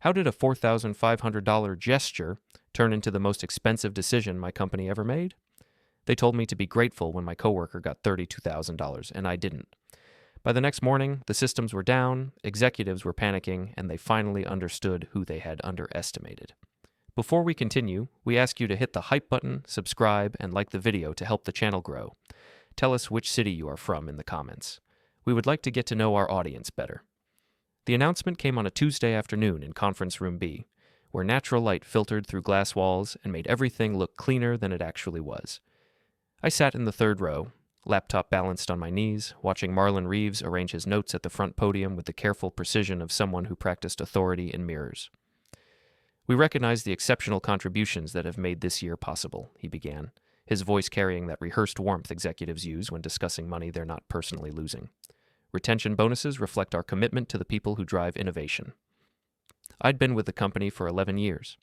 How did a $4,500 gesture turn into the most expensive decision my company ever made? They told me to be grateful when my coworker got $32,000, and I didn't. By the next morning, the systems were down, executives were panicking, and they finally understood who they had underestimated. Before we continue, we ask you to hit the hype button, subscribe, and like the video to help the channel grow. Tell us which city you are from in the comments. We would like to get to know our audience better. The announcement came on a Tuesday afternoon in Conference Room B, where natural light filtered through glass walls and made everything look cleaner than it actually was. I sat in the third row, laptop balanced on my knees, watching Marlon Reeves arrange his notes at the front podium with the careful precision of someone who practiced authority in mirrors. We recognize the exceptional contributions that have made this year possible, he began, his voice carrying that rehearsed warmth executives use when discussing money they're not personally losing. Retention bonuses reflect our commitment to the people who drive innovation. I'd been with the company for 11 years.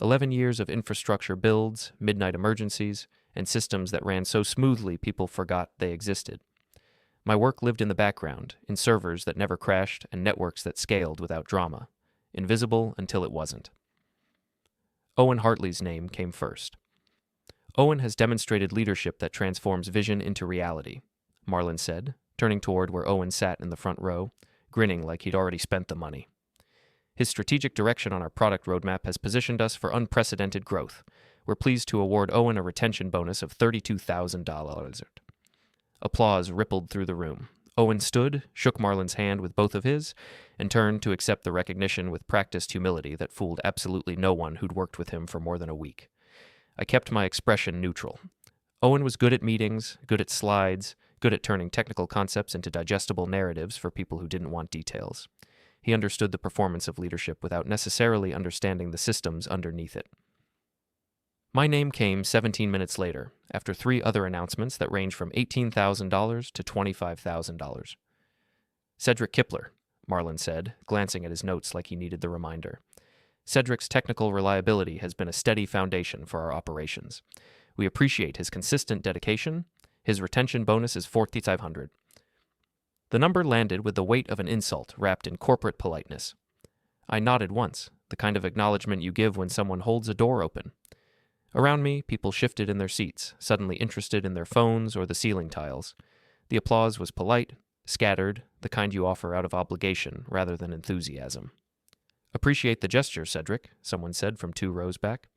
11 years of infrastructure builds, midnight emergencies, and systems that ran so smoothly people forgot they existed. My work lived in the background, in servers that never crashed and networks that scaled without drama, invisible until it wasn't. Owen Hartley's name came first. Owen has demonstrated leadership that transforms vision into reality, Marlon said, turning toward where Owen sat in the front row, grinning like he'd already spent the money. His strategic direction on our product roadmap has positioned us for unprecedented growth. We're pleased to award Owen a retention bonus of $32,000. Applause rippled through the room. Owen stood, shook Marlon's hand with both of his, and turned to accept the recognition with practiced humility that fooled absolutely no one who'd worked with him for more than a week. I kept my expression neutral. Owen was good at meetings, good at slides, good at turning technical concepts into digestible narratives for people who didn't want details. He understood the performance of leadership without necessarily understanding the systems underneath it. My name came 17 minutes later, after 3 other announcements that ranged from $18,000 to $25,000. Cedric Kipler, Marlon said, glancing at his notes like he needed the reminder. Cedric's technical reliability has been a steady foundation for our operations. We appreciate his consistent dedication. His retention bonus is $4,500. The number landed with the weight of an insult wrapped in corporate politeness. I nodded once, the kind of acknowledgement you give when someone holds a door open. Around me, people shifted in their seats, suddenly interested in their phones or the ceiling tiles. The applause was polite, scattered, the kind you offer out of obligation rather than enthusiasm. Appreciate the gesture, Cedric, someone said from 2 rows back.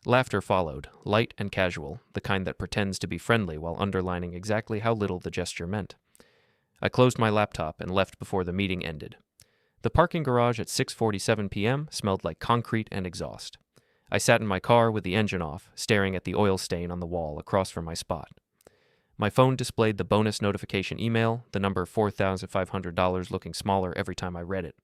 Laughter followed, light and casual, the kind that pretends to be friendly while underlining exactly how little the gesture meant. I closed my laptop and left before the meeting ended. The parking garage at 6:47 p.m. smelled like concrete and exhaust. I sat in my car with the engine off, staring at the oil stain on the wall across from my spot. My phone displayed the bonus notification email, the number $4,500 looking smaller every time I read it.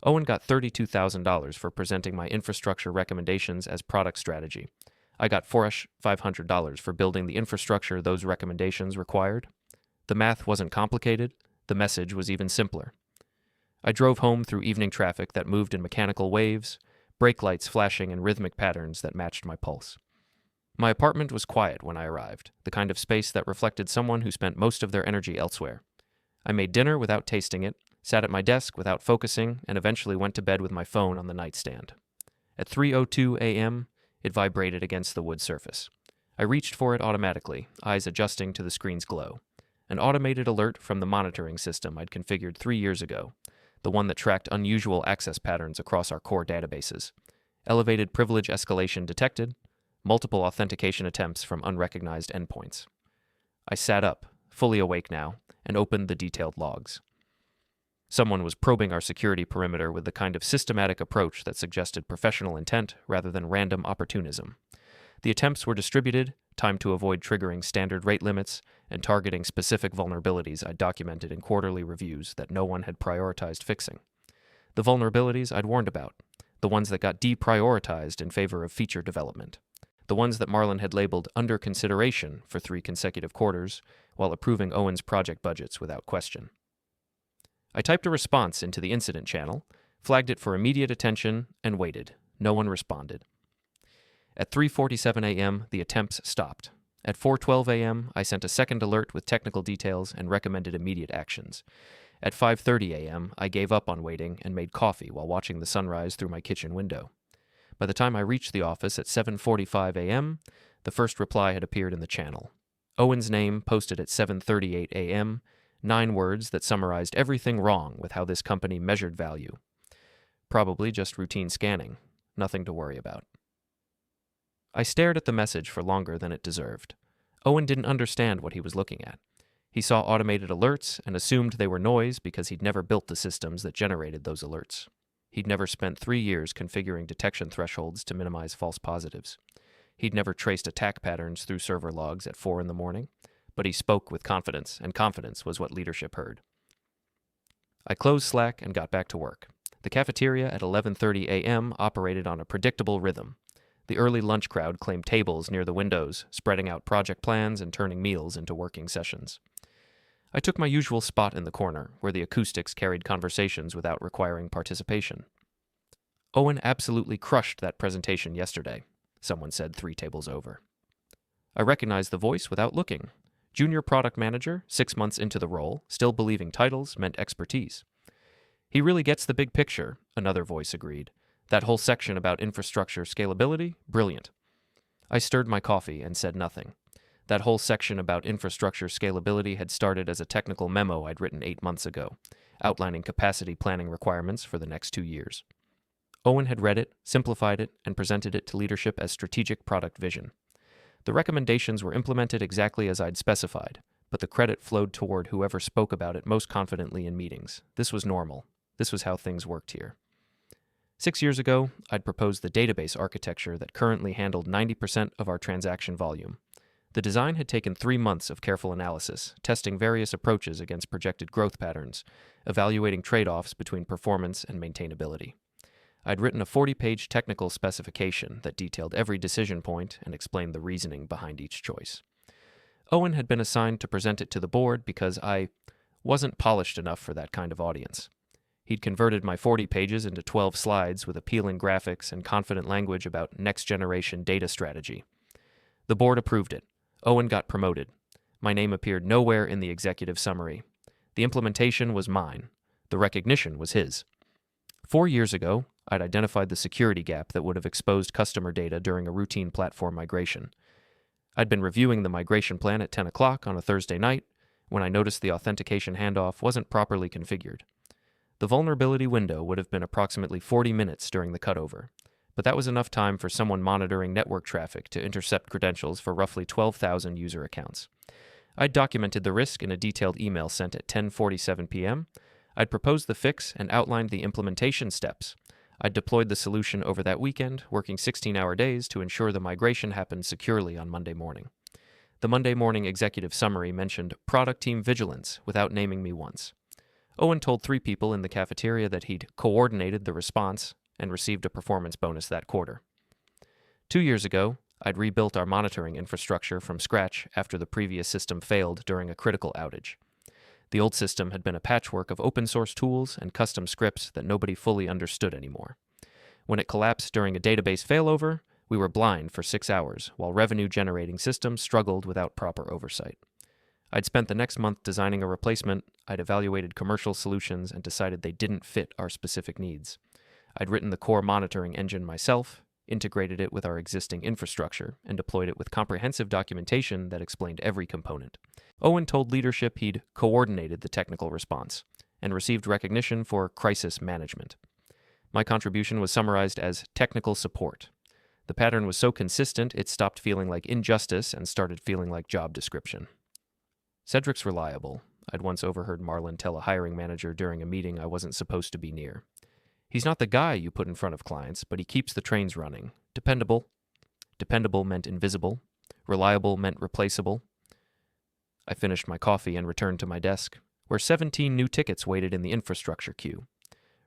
Owen got $32,000 for presenting my infrastructure recommendations as product strategy. I got $4,500 for building the infrastructure those recommendations required. The math wasn't complicated. The message was even simpler. I drove home through evening traffic that moved in mechanical waves, brake lights flashing in rhythmic patterns that matched my pulse. My apartment was quiet when I arrived, the kind of space that reflected someone who spent most of their energy elsewhere. I made dinner without tasting it, sat at my desk without focusing, and eventually went to bed with my phone on the nightstand. At 3:02 a.m., it vibrated against the wood surface. I reached for it automatically, eyes adjusting to the screen's glow. An automated alert from the monitoring system I'd configured 3 years ago, the one that tracked unusual access patterns across our core databases. Elevated privilege escalation detected, multiple authentication attempts from unrecognized endpoints. I sat up, fully awake now, and opened the detailed logs. Someone was probing our security perimeter with the kind of systematic approach that suggested professional intent rather than random opportunism. The attempts were distributed, timed to avoid triggering standard rate limits, and targeting specific vulnerabilities I documented in quarterly reviews that no one had prioritized fixing. The vulnerabilities I'd warned about, the ones that got deprioritized in favor of feature development, the ones that Marlon had labeled under consideration for 3 consecutive quarters, while approving Owen's project budgets without question. I typed a response into the incident channel, flagged it for immediate attention, and waited. No one responded. At 3:47 a.m., the attempts stopped. At 4:12 a.m., I sent a second alert with technical details and recommended immediate actions. At 5:30 a.m., I gave up on waiting and made coffee while watching the sunrise through my kitchen window. By the time I reached the office at 7:45 a.m., the first reply had appeared in the channel. Owen's name posted at 7:38 a.m., 9 words that summarized everything wrong with how this company measured value. Probably just routine scanning. Nothing to worry about. I stared at the message for longer than it deserved. Owen didn't understand what he was looking at. He saw automated alerts and assumed they were noise because he'd never built the systems that generated those alerts. He'd never spent 3 years configuring detection thresholds to minimize false positives. He'd never traced attack patterns through server logs at 4 in the morning, but he spoke with confidence, and confidence was what leadership heard. I closed Slack and got back to work. The cafeteria at 11:30 a.m. operated on a predictable rhythm. The early lunch crowd claimed tables near the windows, spreading out project plans and turning meals into working sessions. I took my usual spot in the corner, where the acoustics carried conversations without requiring participation. Owen absolutely crushed that presentation yesterday, someone said 3 tables over. I recognized the voice without looking. Junior product manager, 6 months into the role, still believing titles meant expertise. He really gets the big picture, another voice agreed. That whole section about infrastructure scalability, brilliant. I stirred my coffee and said nothing. That whole section about infrastructure scalability had started as a technical memo I'd written 8 months ago, outlining capacity planning requirements for the next 2 years. Owen had read it, simplified it, and presented it to leadership as strategic product vision. The recommendations were implemented exactly as I'd specified, but the credit flowed toward whoever spoke about it most confidently in meetings. This was normal. This was how things worked here. 6 years ago, I'd proposed the database architecture that currently handled 90% of our transaction volume. The design had taken 3 months of careful analysis, testing various approaches against projected growth patterns, evaluating trade-offs between performance and maintainability. I'd written a 40-page technical specification that detailed every decision point and explained the reasoning behind each choice. Owen had been assigned to present it to the board because I wasn't polished enough for that kind of audience. He'd converted my 40 pages into 12 slides with appealing graphics and confident language about next-generation data strategy. The board approved it. Owen got promoted. My name appeared nowhere in the executive summary. The implementation was mine. The recognition was his. 4 years ago, I'd identified the security gap that would have exposed customer data during a routine platform migration. I'd been reviewing the migration plan at 10 o'clock on a Thursday night when I noticed the authentication handoff wasn't properly configured. The vulnerability window would have been approximately 40 minutes during the cutover, but that was enough time for someone monitoring network traffic to intercept credentials for roughly 12,000 user accounts. I'd documented the risk in a detailed email sent at 10:47 p.m. I'd proposed the fix and outlined the implementation steps. I'd deployed the solution over that weekend, working 16-hour days to ensure the migration happened securely on Monday morning. The Monday morning executive summary mentioned product team vigilance without naming me once. Owen told 3 people in the cafeteria that he'd coordinated the response and received a performance bonus that quarter. 2 years ago, I'd rebuilt our monitoring infrastructure from scratch after the previous system failed during a critical outage. The old system had been a patchwork of open-source tools and custom scripts that nobody fully understood anymore. When it collapsed during a database failover, we were blind for 6 hours, while revenue-generating systems struggled without proper oversight. I'd spent the next month designing a replacement. I'd evaluated commercial solutions and decided they didn't fit our specific needs. I'd written the core monitoring engine myself, integrated it with our existing infrastructure, and deployed it with comprehensive documentation that explained every component. Owen told leadership he'd coordinated the technical response and received recognition for crisis management. My contribution was summarized as technical support. The pattern was so consistent it stopped feeling like injustice and started feeling like job description. Cedric's reliable. I'd once overheard Marlon tell a hiring manager during a meeting I wasn't supposed to be near. He's not the guy you put in front of clients, but he keeps the trains running. Dependable. Dependable meant invisible. Reliable meant replaceable. I finished my coffee and returned to my desk, where 17 new tickets waited in the infrastructure queue.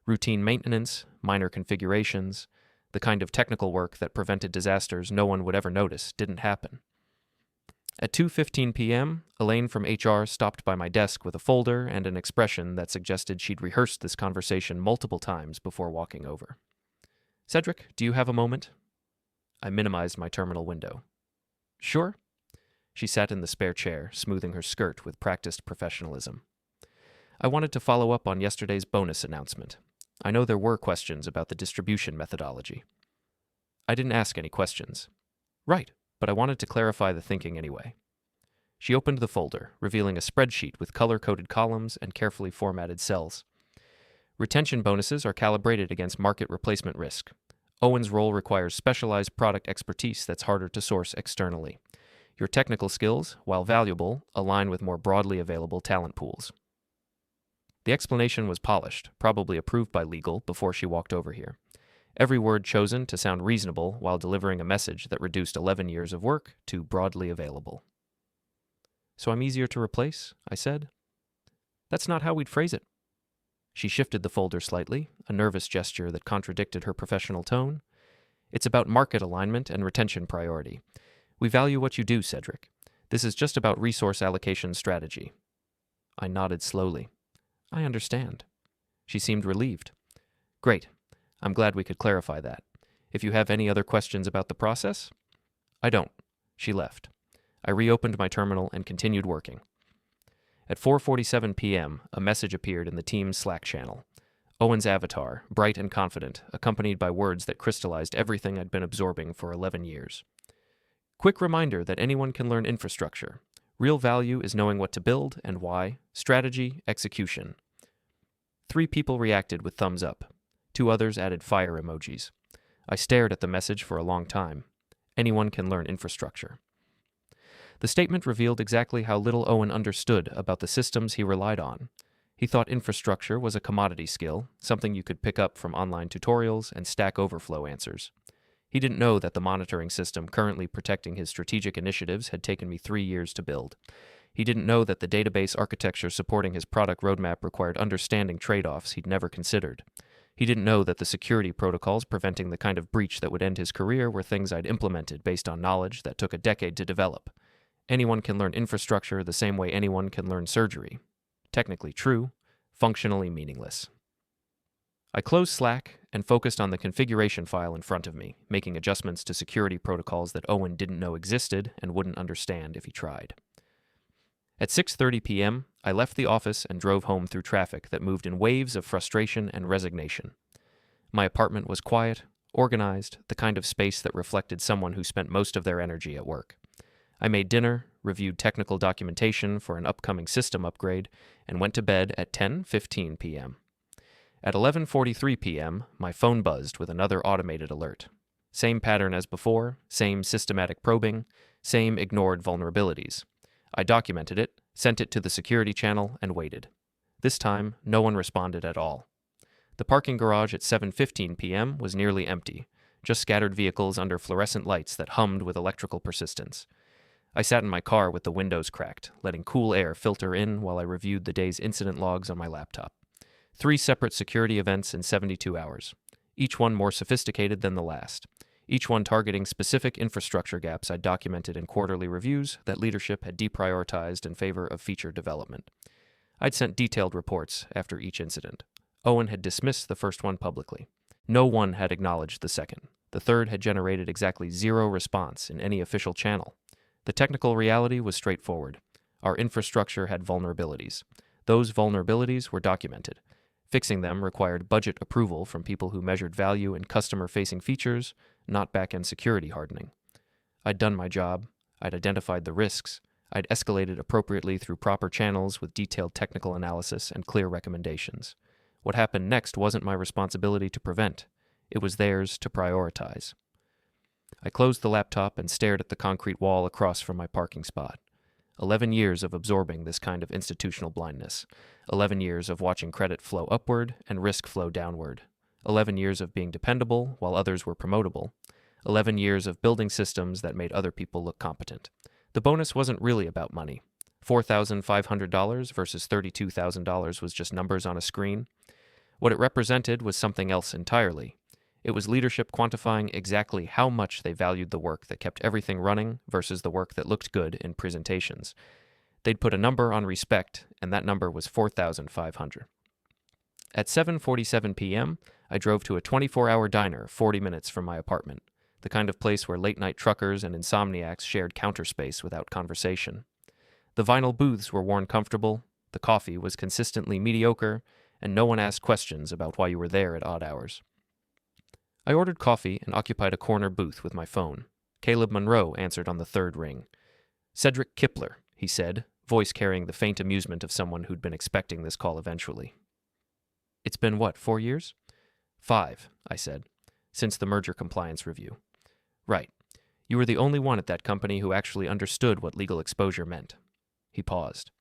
Routine maintenance, minor configurations, the kind of technical work that prevented disasters no one would ever notice didn't happen. At 2:15 p.m., Elaine from HR stopped by my desk with a folder and an expression that suggested she'd rehearsed this conversation multiple times before walking over. "Cedric, do you have a moment?" I minimized my terminal window. "Sure." She sat in the spare chair, smoothing her skirt with practiced professionalism. I wanted to follow up on yesterday's bonus announcement. I know there were questions about the distribution methodology. I didn't ask any questions. Right, but I wanted to clarify the thinking anyway. She opened the folder, revealing a spreadsheet with color-coded columns and carefully formatted cells. Retention bonuses are calibrated against market replacement risk. Owen's role requires specialized product expertise that's harder to source externally. Your technical skills, while valuable, align with more broadly available talent pools. The explanation was polished, probably approved by legal before she walked over here. Every word chosen to sound reasonable while delivering a message that reduced 11 years of work to broadly available. So I'm easier to replace, I said. That's not how we'd phrase it. She shifted the folder slightly, a nervous gesture that contradicted her professional tone. It's about market alignment and retention priority. We value what you do, Cedric. This is just about resource allocation strategy. I nodded slowly. I understand. She seemed relieved. Great. I'm glad we could clarify that. If you have any other questions about the process? I don't. She left. I reopened my terminal and continued working. At 4:47 p.m., a message appeared in the team's Slack channel. Owen's avatar, bright and confident, accompanied by words that crystallized everything I'd been absorbing for 11 years. Quick reminder that anyone can learn infrastructure. Real value is knowing what to build and why. Strategy, execution. 3 people reacted with thumbs up. 2 others added fire emojis. I stared at the message for a long time. Anyone can learn infrastructure. The statement revealed exactly how little Owen understood about the systems he relied on. He thought infrastructure was a commodity skill, something you could pick up from online tutorials and Stack Overflow answers. He didn't know that the monitoring system currently protecting his strategic initiatives had taken me 3 years to build. He didn't know that the database architecture supporting his product roadmap required understanding trade-offs he'd never considered. He didn't know that the security protocols preventing the kind of breach that would end his career were things I'd implemented based on knowledge that took a decade to develop. Anyone can learn infrastructure the same way anyone can learn surgery. Technically true, functionally meaningless. I closed Slack and focused on the configuration file in front of me, making adjustments to security protocols that Owen didn't know existed and wouldn't understand if he tried. At 6:30 p.m., I left the office and drove home through traffic that moved in waves of frustration and resignation. My apartment was quiet, organized, the kind of space that reflected someone who spent most of their energy at work. I made dinner, reviewed technical documentation for an upcoming system upgrade, and went to bed at 10:15 p.m. At 11:43 p.m., my phone buzzed with another automated alert. Same pattern as before, same systematic probing, same ignored vulnerabilities. I documented it, sent it to the security channel, and waited. This time, no one responded at all. The parking garage at 7:15 p.m. was nearly empty, just scattered vehicles under fluorescent lights that hummed with electrical persistence. I sat in my car with the windows cracked, letting cool air filter in while I reviewed the day's incident logs on my laptop. 3 separate security events in 72 hours, each one more sophisticated than the last, each one targeting specific infrastructure gaps I'd documented in quarterly reviews that leadership had deprioritized in favor of feature development. I'd sent detailed reports after each incident. Owen had dismissed the first one publicly. No one had acknowledged the second. The third had generated exactly 0 response in any official channel. The technical reality was straightforward. Our infrastructure had vulnerabilities. Those vulnerabilities were documented. Fixing them required budget approval from people who measured value in customer-facing features, not back-end security hardening. I'd done my job. I'd identified the risks. I'd escalated appropriately through proper channels with detailed technical analysis and clear recommendations. What happened next wasn't my responsibility to prevent. It was theirs to prioritize. I closed the laptop and stared at the concrete wall across from my parking spot. 11 years of absorbing this kind of institutional blindness. 11 years of watching credit flow upward and risk flow downward. 11 years of being dependable while others were promotable. 11 years of building systems that made other people look competent. The bonus wasn't really about money. $4,500 versus $32,000 was just numbers on a screen. What it represented was something else entirely. It was leadership quantifying exactly how much they valued the work that kept everything running versus the work that looked good in presentations. They'd put a number on respect, and that number was $4,500. At 7:47 p.m., I drove to a 24-hour diner 40 minutes from my apartment, the kind of place where late-night truckers and insomniacs shared counter space without conversation. The vinyl booths were worn comfortable, The coffee was consistently mediocre, and no one asked questions about why you were there at odd hours. I ordered coffee and occupied a corner booth with my phone. Caleb Monroe answered on the third ring. "Cedric Kipler," he said, voice carrying the faint amusement of someone who'd been expecting this call eventually. "It's been, 4 years?" "5, I said, "since the merger compliance review." "Right. You were the only one at that company who actually understood what legal exposure meant." He paused.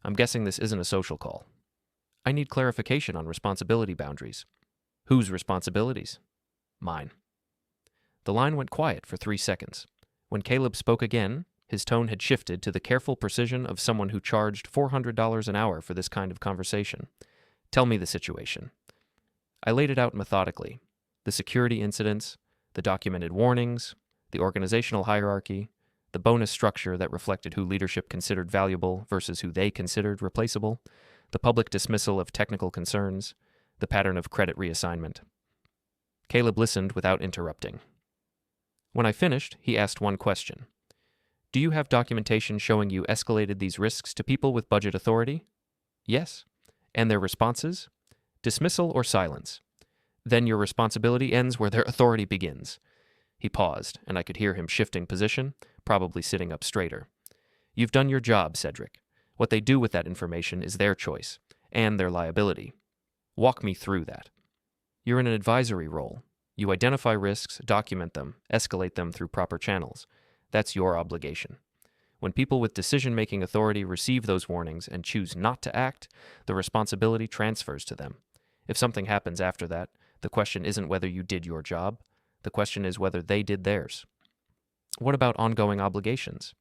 "I'm guessing this isn't a social call." "I need clarification on responsibility boundaries." "Whose responsibilities?" "Mine." The line went quiet for 3 seconds. When Caleb spoke again, his tone had shifted to the careful precision of someone who charged $400 an hour for this kind of conversation. "Tell me the situation." I laid it out methodically. The security incidents, the documented warnings, the organizational hierarchy, the bonus structure that reflected who leadership considered valuable versus who they considered replaceable, the public dismissal of technical concerns, the pattern of credit reassignment. Caleb listened without interrupting. When I finished, he asked one question. "Do you have documentation showing you escalated these risks to people with budget authority?" "Yes." "And their responses?" "Dismissal or silence." "Then your responsibility ends where their authority begins." He paused, and I could hear him shifting position, probably sitting up straighter. "You've done your job, Cedric. What they do with that information is their choice, and their liability. Walk me through that." "You're in an advisory role. You identify risks, document them, escalate them through proper channels. That's your obligation. When people with decision-making authority receive those warnings and choose not to act, the responsibility transfers to them. If something happens after that, the question isn't whether you did your job. The question is whether they did theirs." "What about ongoing obligations?"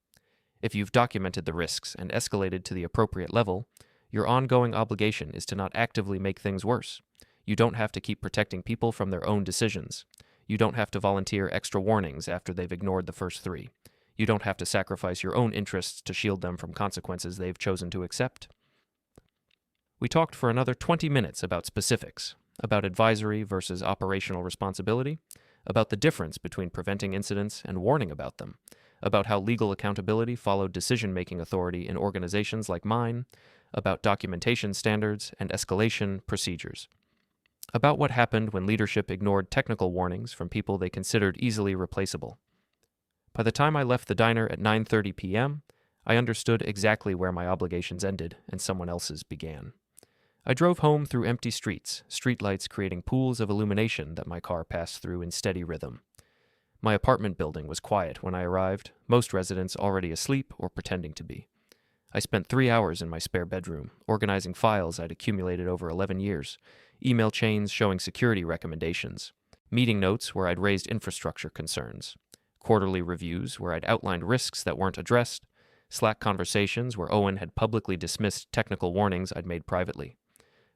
"If you've documented the risks and escalated to the appropriate level, your ongoing obligation is to not actively make things worse. You don't have to keep protecting people from their own decisions. You don't have to volunteer extra warnings after they've ignored the first 3. You don't have to sacrifice your own interests to shield them from consequences they've chosen to accept." We talked for another 20 minutes about specifics, about advisory versus operational responsibility, about the difference between preventing incidents and warning about them, about how legal accountability followed decision-making authority in organizations like mine, about documentation standards and escalation procedures, about what happened when leadership ignored technical warnings from people they considered easily replaceable. By the time I left the diner at 9:30 p.m., I understood exactly where my obligations ended and someone else's began. I drove home through empty streets, streetlights creating pools of illumination that my car passed through in steady rhythm. My apartment building was quiet when I arrived, most residents already asleep or pretending to be. I spent 3 hours in my spare bedroom, organizing files I'd accumulated over 11 years, email chains showing security recommendations, meeting notes where I'd raised infrastructure concerns, quarterly reviews where I'd outlined risks that weren't addressed, Slack conversations where Owen had publicly dismissed technical warnings I'd made privately,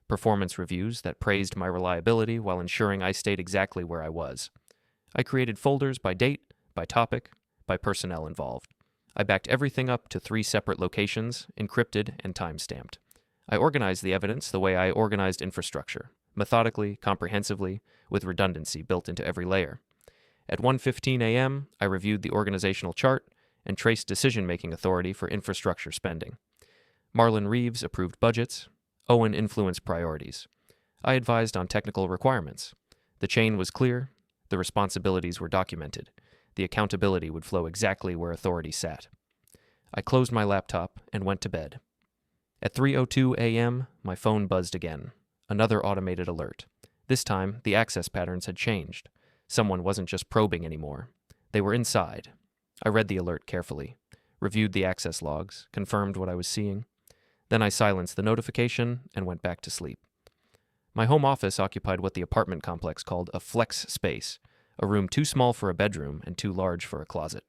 performance reviews that praised my reliability while ensuring I stayed exactly where I was. I created folders by date, by topic, by personnel involved. I backed everything up to 3 separate locations, encrypted and time-stamped. I organized the evidence the way I organized infrastructure, methodically, comprehensively, with redundancy built into every layer. At 1:15 a.m., I reviewed the organizational chart and traced decision-making authority for infrastructure spending. Marlon Reeves approved budgets. Owen influenced priorities. I advised on technical requirements. The chain was clear. The responsibilities were documented. The accountability would flow exactly where authority sat. I closed my laptop and went to bed. At 3:02 a.m., my phone buzzed again. Another automated alert. This time, the access patterns had changed. Someone wasn't just probing anymore. They were inside. I read the alert carefully, reviewed the access logs, confirmed what I was seeing. Then I silenced the notification and went back to sleep. My home office occupied what the apartment complex called a flex space, a room too small for a bedroom and too large for a closet.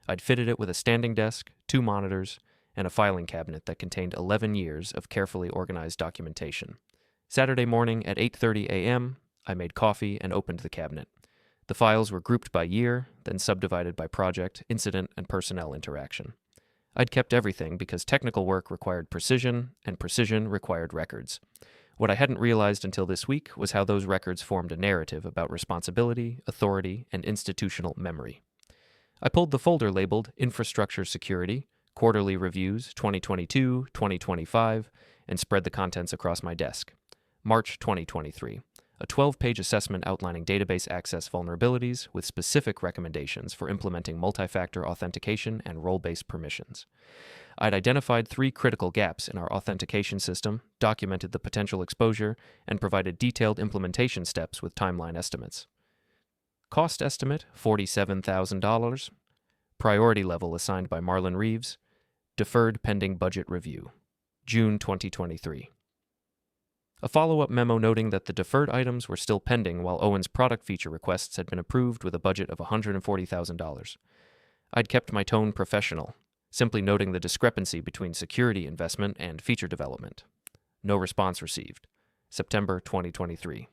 I'd fitted it with a standing desk, 2 monitors, and a filing cabinet that contained 11 years of carefully organized documentation. Saturday morning at 8:30 a.m., I made coffee and opened the cabinet. The files were grouped by year, then subdivided by project, incident, and personnel interaction. I'd kept everything because technical work required precision, and precision required records. What I hadn't realized until this week was how those records formed a narrative about responsibility, authority, and institutional memory. I pulled the folder labeled Infrastructure Security, Quarterly Reviews 2022, 2025, and spread the contents across my desk. March 2023. A 12-page assessment outlining database access vulnerabilities with specific recommendations for implementing multi-factor authentication and role-based permissions. I'd identified 3 critical gaps in our authentication system, documented the potential exposure, and provided detailed implementation steps with timeline estimates. Cost estimate, $47,000. Priority level assigned by Marlon Reeves. Deferred pending budget review. June 2023. A follow-up memo noting that the deferred items were still pending while Owen's product feature requests had been approved with a budget of $140,000. I'd kept my tone professional, simply noting the discrepancy between security investment and feature development. No response received. September 2023.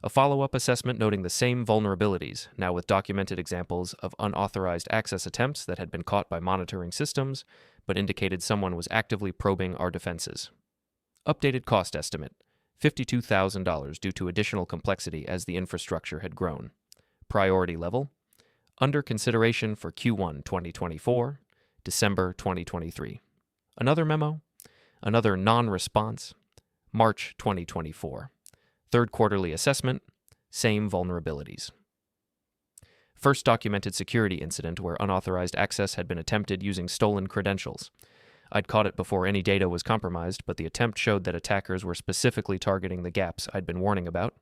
A follow-up assessment noting the same vulnerabilities, now with documented examples of unauthorized access attempts that had been caught by monitoring systems, but indicated someone was actively probing our defenses. Updated cost estimate, $52,000 due to additional complexity as the infrastructure had grown. Priority level, under consideration for Q1 2024, December 2023. Another memo, another non-response, March 2024. Third quarterly assessment, same vulnerabilities. First documented security incident where unauthorized access had been attempted using stolen credentials. I'd caught it before any data was compromised, but the attempt showed that attackers were specifically targeting the gaps I'd been warning about.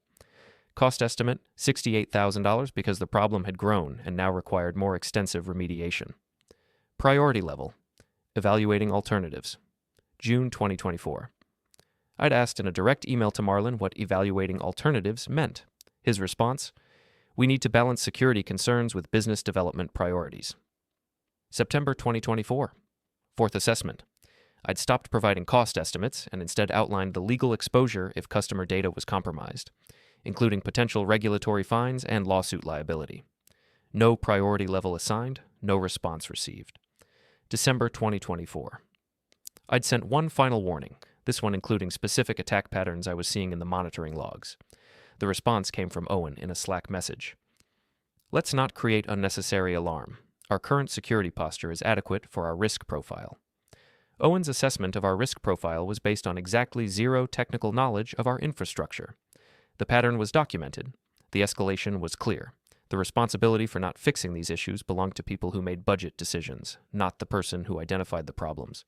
Cost estimate, $68,000 because the problem had grown and now required more extensive remediation. Priority level, evaluating alternatives. June 2024. I'd asked in a direct email to Marlon what evaluating alternatives meant. His response, we need to balance security concerns with business development priorities. September 2024. Fourth assessment. I'd stopped providing cost estimates and instead outlined the legal exposure if customer data was compromised, including potential regulatory fines and lawsuit liability. No priority level assigned, no response received. December 2024. I'd sent one final warning, this one including specific attack patterns I was seeing in the monitoring logs. The response came from Owen in a Slack message. Let's not create unnecessary alarm. Our current security posture is adequate for our risk profile. Owen's assessment of our risk profile was based on exactly zero technical knowledge of our infrastructure. The pattern was documented. The escalation was clear. The responsibility for not fixing these issues belonged to people who made budget decisions, not the person who identified the problems.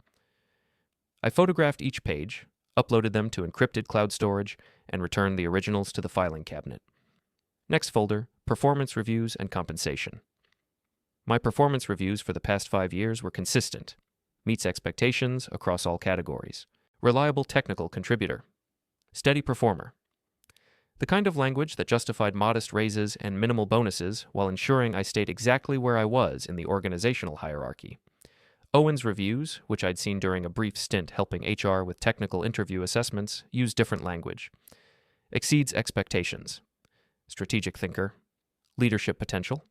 I photographed each page, uploaded them to encrypted cloud storage, and returned the originals to the filing cabinet. Next folder, Performance Reviews and Compensation. My performance reviews for the past 5 years were consistent. Meets expectations across all categories. Reliable technical contributor. Steady performer. The kind of language that justified modest raises and minimal bonuses while ensuring I stayed exactly where I was in the organizational hierarchy. Owen's reviews, which I'd seen during a brief stint helping HR with technical interview assessments, use different language. Exceeds expectations. Strategic thinker. Leadership potential.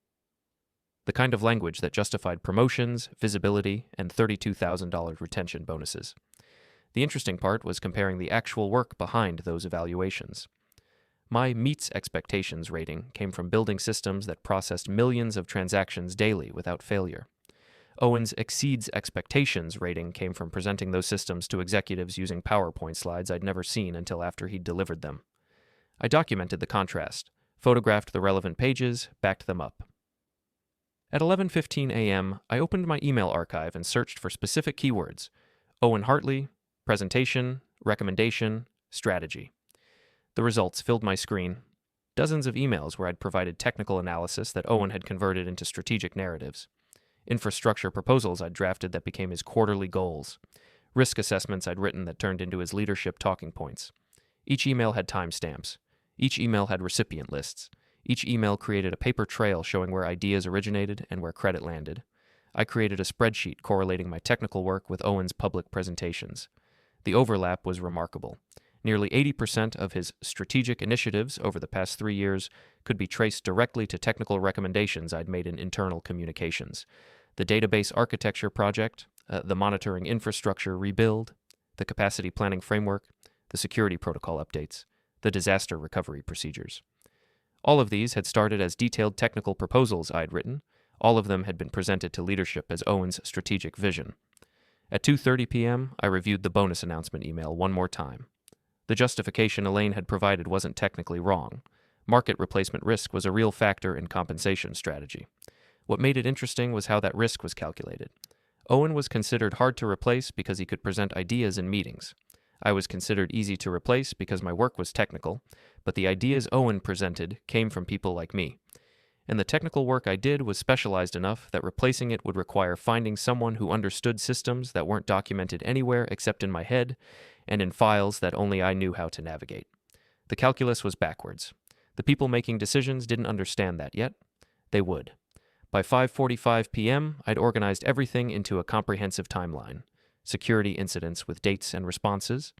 The kind of language that justified promotions, visibility, and $32,000 retention bonuses. The interesting part was comparing the actual work behind those evaluations. My meets expectations rating came from building systems that processed millions of transactions daily without failure. Owen's exceeds expectations rating came from presenting those systems to executives using PowerPoint slides I'd never seen until after he'd delivered them. I documented the contrast, photographed the relevant pages, backed them up. At 11:15 a.m., I opened my email archive and searched for specific keywords: Owen Hartley, presentation, recommendation, strategy. The results filled my screen. Dozens of emails where I'd provided technical analysis that Owen had converted into strategic narratives. Infrastructure proposals I'd drafted that became his quarterly goals. Risk assessments I'd written that turned into his leadership talking points. Each email had timestamps. Each email had recipient lists. Each email created a paper trail showing where ideas originated and where credit landed. I created a spreadsheet correlating my technical work with Owen's public presentations. The overlap was remarkable. Nearly 80% of his strategic initiatives over the past 3 years could be traced directly to technical recommendations I'd made in internal communications. The database architecture project, the monitoring infrastructure rebuild, the capacity planning framework, the security protocol updates, the disaster recovery procedures. All of these had started as detailed technical proposals I'd written. All of them had been presented to leadership as Owen's strategic vision. At 2:30 p.m., I reviewed the bonus announcement email one more time. The justification Elaine had provided wasn't technically wrong. Market replacement risk was a real factor in compensation strategy. What made it interesting was how that risk was calculated. Owen was considered hard to replace because he could present ideas in meetings. I was considered easy to replace because my work was technical, but the ideas Owen presented came from people like me. And the technical work I did was specialized enough that replacing it would require finding someone who understood systems that weren't documented anywhere except in my head and in files that only I knew how to navigate. The calculus was backwards. The people making decisions didn't understand that yet. They would. By 5:45 p.m., I'd organized everything into a comprehensive timeline. Security incidents with dates and responses,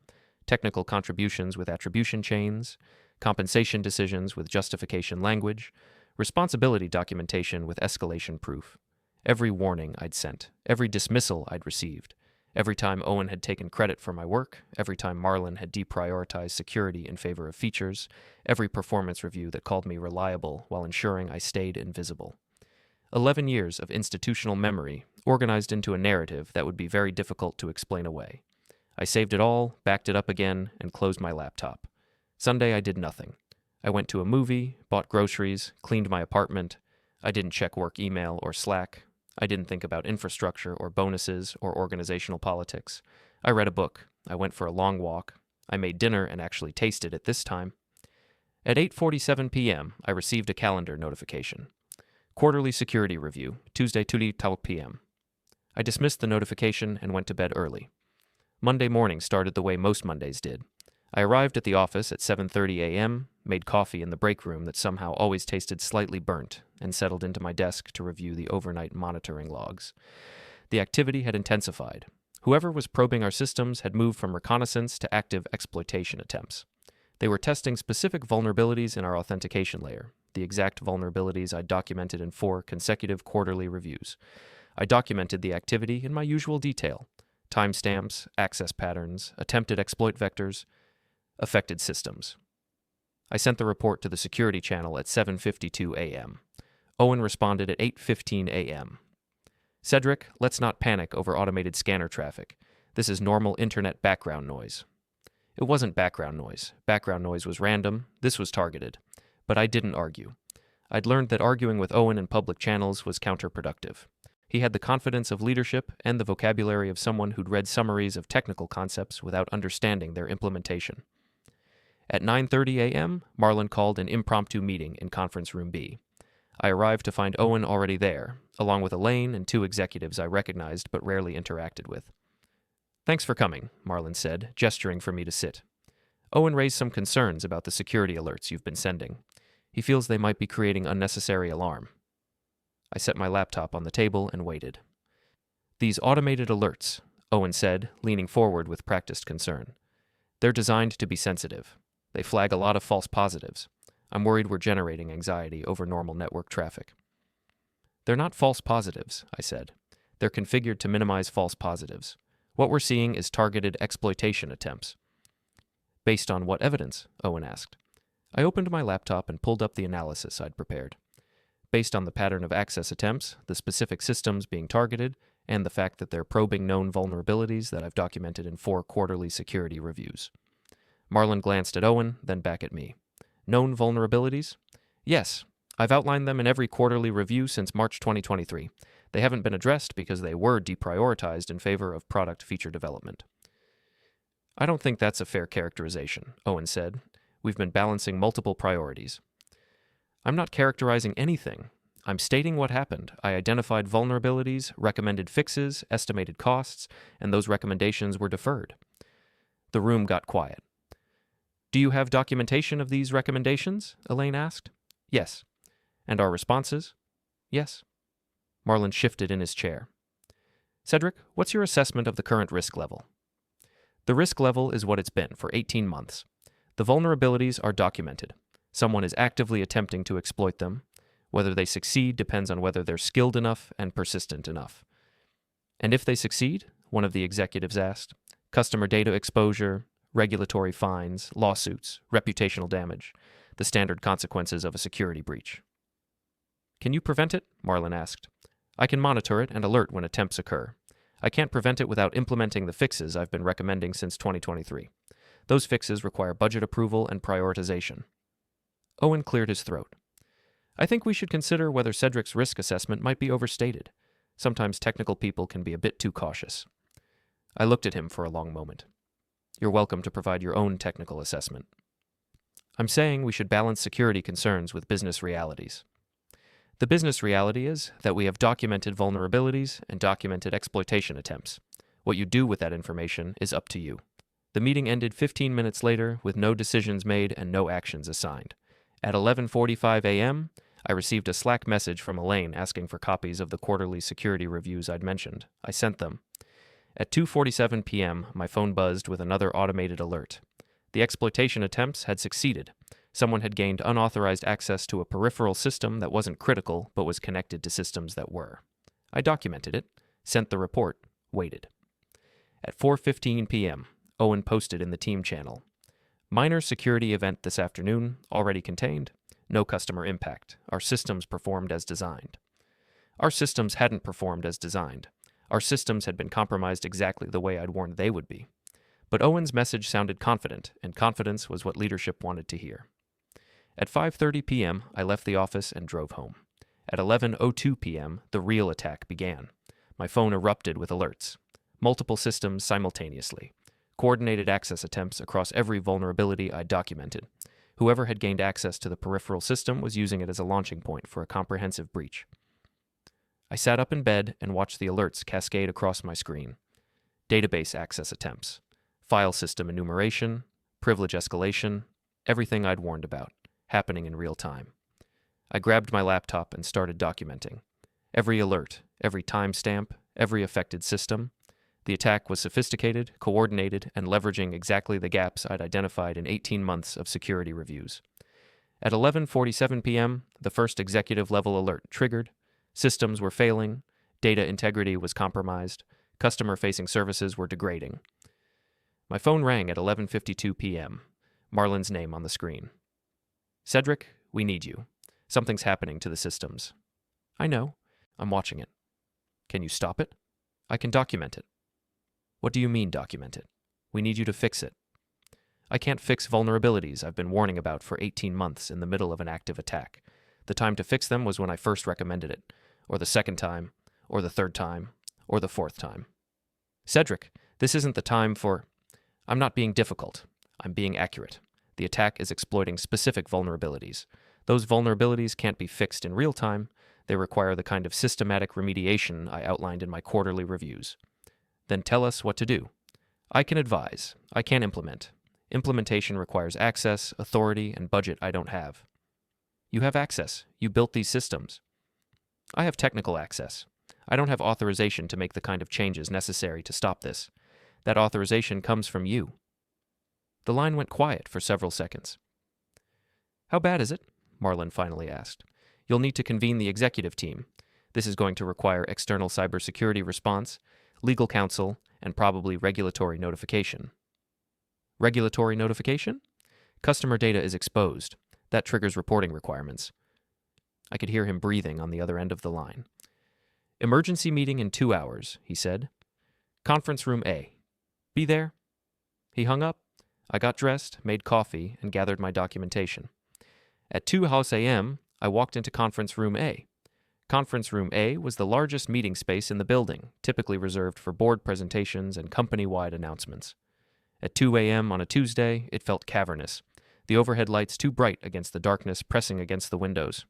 technical contributions with attribution chains, compensation decisions with justification language, responsibility documentation with escalation proof. Every warning I'd sent, every dismissal I'd received, every time Owen had taken credit for my work, every time Marlon had deprioritized security in favor of features, every performance review that called me reliable while ensuring I stayed invisible. 11 years of institutional memory organized into a narrative that would be very difficult to explain away. I saved it all, backed it up again, and closed my laptop. Sunday I did nothing. I went to a movie, bought groceries, cleaned my apartment. I didn't check work email or Slack. I didn't think about infrastructure or bonuses or organizational politics. I read a book. I went for a long walk. I made dinner and actually tasted it this time. At 8:47 p.m., I received a calendar notification. Quarterly Security Review, Tuesday 2:00 p.m. I dismissed the notification and went to bed early. Monday morning started the way most Mondays did. I arrived at the office at 7:30 a.m., made coffee in the break room that somehow always tasted slightly burnt, and settled into my desk to review the overnight monitoring logs. The activity had intensified. Whoever was probing our systems had moved from reconnaissance to active exploitation attempts. They were testing specific vulnerabilities in our authentication layer, the exact vulnerabilities I documented in 4 consecutive quarterly reviews. I documented the activity in my usual detail: timestamps, access patterns, attempted exploit vectors, affected systems. I sent the report to the security channel at 7:52 a.m. Owen responded at 8:15 a.m. Cedric, let's not panic over automated scanner traffic. This is normal internet background noise. It wasn't background noise. Background noise was random. This was targeted. But I didn't argue. I'd learned that arguing with Owen in public channels was counterproductive. He had the confidence of leadership and the vocabulary of someone who'd read summaries of technical concepts without understanding their implementation. At 9:30 a.m., Marlon called an impromptu meeting in Conference Room B. I arrived to find Owen already there, along with Elaine and 2 executives I recognized but rarely interacted with. "Thanks for coming," Marlon said, gesturing for me to sit. "Owen raised some concerns about the security alerts you've been sending. He feels they might be creating unnecessary alarm." I set my laptop on the table and waited. "These automated alerts," Owen said, leaning forward with practiced concern. "They're designed to be sensitive. They flag a lot of false positives. I'm worried we're generating anxiety over normal network traffic." "They're not false positives," I said. "They're configured to minimize false positives. What we're seeing is targeted exploitation attempts." "Based on what evidence?" Owen asked. I opened my laptop and pulled up the analysis I'd prepared. Based on the pattern of access attempts, the specific systems being targeted, and the fact that they're probing known vulnerabilities that I've documented in 4 quarterly security reviews. Marlon glanced at Owen, then back at me. "Known vulnerabilities?" "Yes. I've outlined them in every quarterly review since March 2023. They haven't been addressed because they were deprioritized in favor of product feature development." "I don't think that's a fair characterization," Owen said. "We've been balancing multiple priorities." "I'm not characterizing anything. I'm stating what happened. I identified vulnerabilities, recommended fixes, estimated costs, and those recommendations were deferred." The room got quiet. "Do you have documentation of these recommendations?" Elaine asked. "Yes." "And our responses?" "Yes." Marlon shifted in his chair. "Cedric, what's your assessment of the current risk level?" "The risk level is what it's been for 18 months. The vulnerabilities are documented. Someone is actively attempting to exploit them. Whether they succeed depends on whether they're skilled enough and persistent enough." "And if they succeed?" one of the executives asked. "Customer data exposure, regulatory fines, lawsuits, reputational damage, the standard consequences of a security breach." "Can you prevent it?" Marlon asked. "I can monitor it and alert when attempts occur. I can't prevent it without implementing the fixes I've been recommending since 2023. Those fixes require budget approval and prioritization. Owen cleared his throat. I think we should consider whether Cedric's risk assessment might be overstated. Sometimes technical people can be a bit too cautious. I looked at him for a long moment. You're welcome to provide your own technical assessment. I'm saying we should balance security concerns with business realities. The business reality is that we have documented vulnerabilities and documented exploitation attempts. What you do with that information is up to you. The meeting ended 15 minutes later with no decisions made and no actions assigned. At 11:45 a.m., I received a Slack message from Elaine asking for copies of the quarterly security reviews I'd mentioned. I sent them. At 2:47 p.m., my phone buzzed with another automated alert. The exploitation attempts had succeeded. Someone had gained unauthorized access to a peripheral system that wasn't critical but was connected to systems that were. I documented it, sent the report, waited. At 4:15 p.m., Owen posted in the team channel. Minor security event this afternoon, already contained. No customer impact. Our systems performed as designed. Our systems hadn't performed as designed. Our systems had been compromised exactly the way I'd warned they would be. But Owen's message sounded confident, and confidence was what leadership wanted to hear. At 5:30 p.m., I left the office and drove home. At 11:02 p.m., the real attack began. My phone erupted with alerts. Multiple systems simultaneously. Coordinated access attempts across every vulnerability I documented. Whoever had gained access to the peripheral system was using it as a launching point for a comprehensive breach. I sat up in bed and watched the alerts cascade across my screen. Database access attempts, file system enumeration, privilege escalation, everything I'd warned about, happening in real time. I grabbed my laptop and started documenting. Every alert, every timestamp, every affected system. The attack was sophisticated, coordinated, and leveraging exactly the gaps I'd identified in 18 months of security reviews. At 11:47 p.m., the first executive-level alert triggered. Systems were failing, data integrity was compromised, customer-facing services were degrading. My phone rang at 11:52 p.m., Marlin's name on the screen. Cedric, we need you. Something's happening to the systems. I know. I'm watching it. Can you stop it? I can document it. What do you mean, document it? We need you to fix it. I can't fix vulnerabilities I've been warning about for 18 months in the middle of an active attack. The time to fix them was when I first recommended it, or the second time, or the third time, or the fourth time. Cedric, this isn't the time for... I'm not being difficult. I'm being accurate. The attack is exploiting specific vulnerabilities. Those vulnerabilities can't be fixed in real time. They require the kind of systematic remediation I outlined in my quarterly reviews. Then tell us what to do. I can advise. I can't implement. Implementation requires access, authority, and budget I don't have. You have access. You built these systems. I have technical access. I don't have authorization to make the kind of changes necessary to stop this. That authorization comes from you. The line went quiet for several seconds. How bad is it? Marlin finally asked. You'll need to convene the executive team. This is going to require external cybersecurity response, legal counsel, and probably regulatory notification. Regulatory notification? Customer data is exposed. That triggers reporting requirements. I could hear him breathing on the other end of the line. Emergency meeting in 2 hours, he said. Conference room A. Be there. He hung up. I got dressed, made coffee, and gathered my documentation. At 2 House a.m., I walked into conference room A. Conference room A was the largest meeting space in the building, typically reserved for board presentations and company-wide announcements. At 2 a.m. on a Tuesday, it felt cavernous, the overhead lights too bright against the darkness pressing against the windows.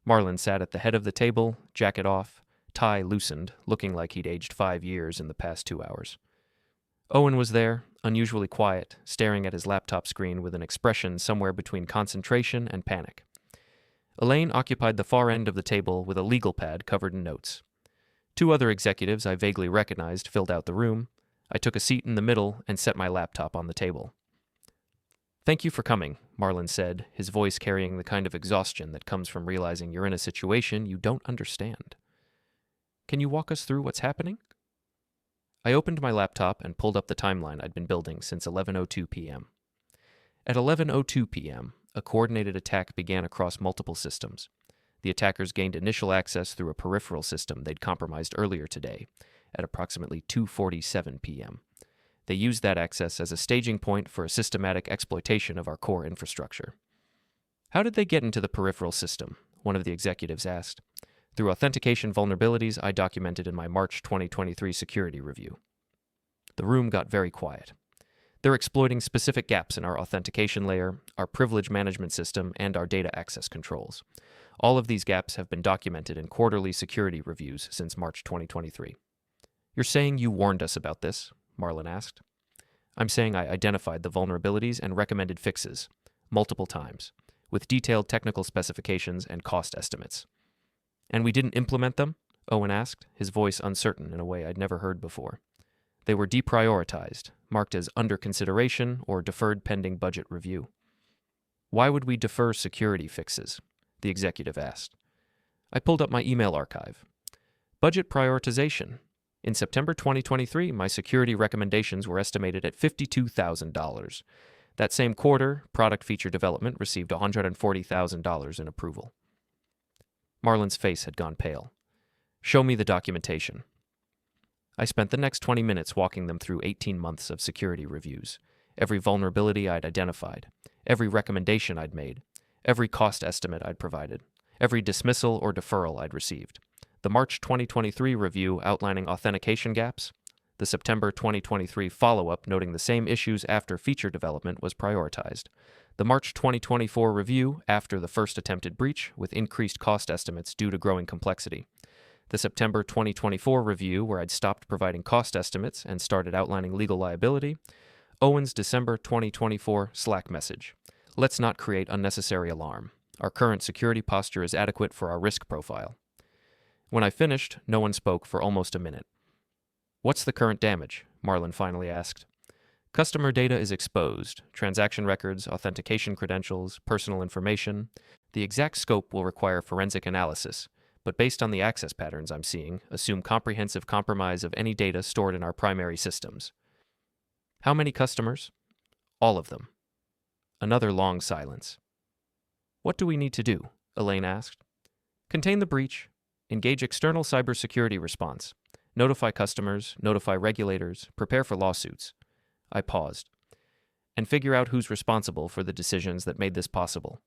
Marlin sat at the head of the table, jacket off, tie loosened, looking like he'd aged 5 years in the past 2 hours. Owen was there, unusually quiet, staring at his laptop screen with an expression somewhere between concentration and panic. Elaine occupied the far end of the table with a legal pad covered in notes. 2 other executives I vaguely recognized filled out the room. I took a seat in the middle and set my laptop on the table. Thank you for coming, Marlin said, his voice carrying the kind of exhaustion that comes from realizing you're in a situation you don't understand. Can you walk us through what's happening? I opened my laptop and pulled up the timeline I'd been building since 11:02 p.m. At 11:02 p.m., a coordinated attack began across multiple systems. The attackers gained initial access through a peripheral system they'd compromised earlier today, at approximately 2:47 p.m. They used that access as a staging point for a systematic exploitation of our core infrastructure. How did they get into the peripheral system? One of the executives asked. Through authentication vulnerabilities I documented in my March 2023 security review. The room got very quiet. They're exploiting specific gaps in our authentication layer, our privilege management system, and our data access controls. All of these gaps have been documented in quarterly security reviews since March 2023. You're saying you warned us about this? Marlin asked. I'm saying I identified the vulnerabilities and recommended fixes, multiple times, with detailed technical specifications and cost estimates. And we didn't implement them? Owen asked, his voice uncertain in a way I'd never heard before. They were deprioritized, marked as under consideration or deferred pending budget review. Why would we defer security fixes? The executive asked. I pulled up my email archive. Budget prioritization. In September 2023, my security recommendations were estimated at $52,000. That same quarter, product feature development received $140,000 in approval. Marlin's face had gone pale. Show me the documentation. I spent the next 20 minutes walking them through 18 months of security reviews, every vulnerability I'd identified, every recommendation I'd made, every cost estimate I'd provided, every dismissal or deferral I'd received, the March 2023 review outlining authentication gaps, the September 2023 follow-up noting the same issues after feature development was prioritized, the March 2024 review after the first attempted breach with increased cost estimates due to growing complexity, the September 2024 review where I'd stopped providing cost estimates and started outlining legal liability, Owen's December 2024 Slack message. Let's not create unnecessary alarm. Our current security posture is adequate for our risk profile. When I finished, no one spoke for almost a minute. What's the current damage? Marlin finally asked. Customer data is exposed. Transaction records, authentication credentials, personal information. The exact scope will require forensic analysis, but based on the access patterns I'm seeing, assume comprehensive compromise of any data stored in our primary systems. How many customers? All of them. Another long silence. What do we need to do? Elaine asked. Contain the breach. Engage external cybersecurity response. Notify customers, notify regulators, prepare for lawsuits. I paused. And figure out who's responsible for the decisions that made this possible.